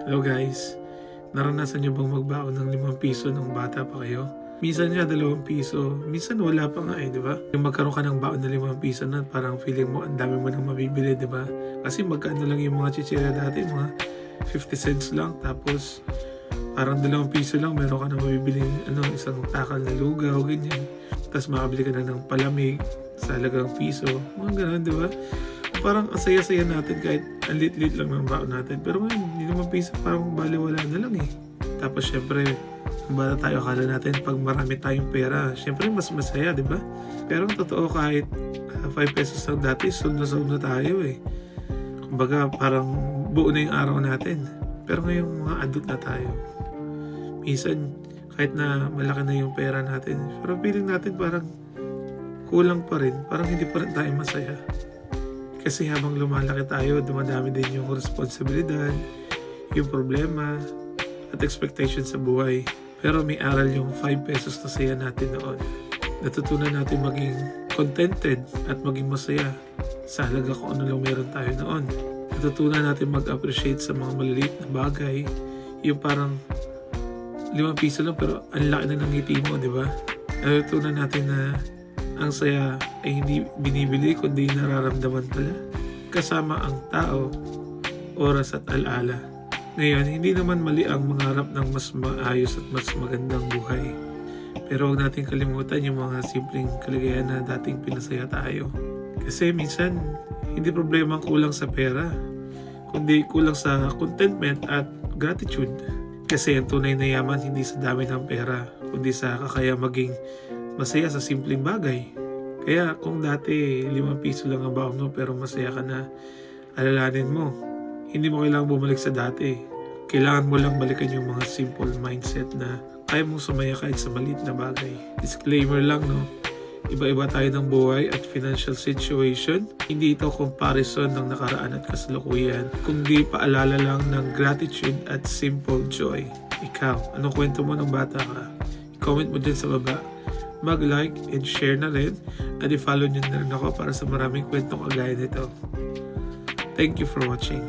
Hello guys, naranasan niyo bang magbaon ng 5 piso nung bata pa kayo? Minsan nga 2 piso, minsan wala pa nga di ba? Yung magkaroon ka ng baon ng 5 piso na parang feeling mo ang dami mo nang mabibili, di ba? Kasi magkano lang yung mga chichirya dati, mga 50 cents lang, tapos parang 2 piso lang, meron ka na mabibili isang takal na lugaw, ganyan. Tapos makabili ka na ng palamig sa halagang piso, mga ganun, di ba? Parang ang saya-saya natin kahit ang lit-lit lang ng baon natin. Pero ngayon, hindi naman piso, parang baliwala na lang eh. Tapos syempre, kung bata tayo, akala natin pag marami tayong pera, syempre mas masaya, di ba? Pero ang totoo, kahit 5 pesos lang dati, sold na tayo eh. Kumbaga, parang buo na yung araw natin. Pero ngayon, mga adult na tayo. Minsan, kahit na malaki na yung pera natin, pero feeling natin parang kulang pa rin. Parang hindi pa rin tayo masaya. Kasi habang lumalaki tayo, dumadami din yung responsibilidad, yung problema, at expectation sa buhay. Pero may aral yung 5 pesos na saya natin noon. Natutunan natin maging contented at maging masaya sa halaga kung ano lang meron tayo noon. Natutunan natin mag-appreciate sa mga maliliit na bagay. Yung parang 5 piso lang pero ang laki na ng ngiti mo, di ba? Natutunan natin na ang saya ay hindi binibili kundi nararamdaman pala. Kasama ang tao, oras at alaala. Ngayon, hindi naman mali ang mangarap ng mas maayos at mas magandang buhay. Pero huwag natin kalimutan yung mga simpleng kaligayahan na dating pinasaya tayo. Kasi minsan, hindi problema ang kulang sa pera, kundi kulang sa contentment at gratitude. Kasi ang tunay na yaman hindi sa dami ng pera, kundi sa kakaya maging masaya sa simpleng bagay. Kaya kung dati 5 piso lang ang baon mo pero masaya ka na, alalahanin mo, hindi mo kailangang bumalik sa dati. Kailangan mo lang balikan yung mga simple mindset na kaya mong sumaya kahit sa maliit na bagay. Disclaimer lang, no? Iba-iba tayo ng buhay at financial situation. Hindi ito comparison ng nakaraan at kasalukuyan, kundi paalala lang ng gratitude at simple joy. Ikaw, anong kwento mo ng bata ka? I-comment mo din sa baba. Mag-like and share na rin at i-follow nyo na rin ako para sa maraming kwentong kagaya nito. Thank you for watching.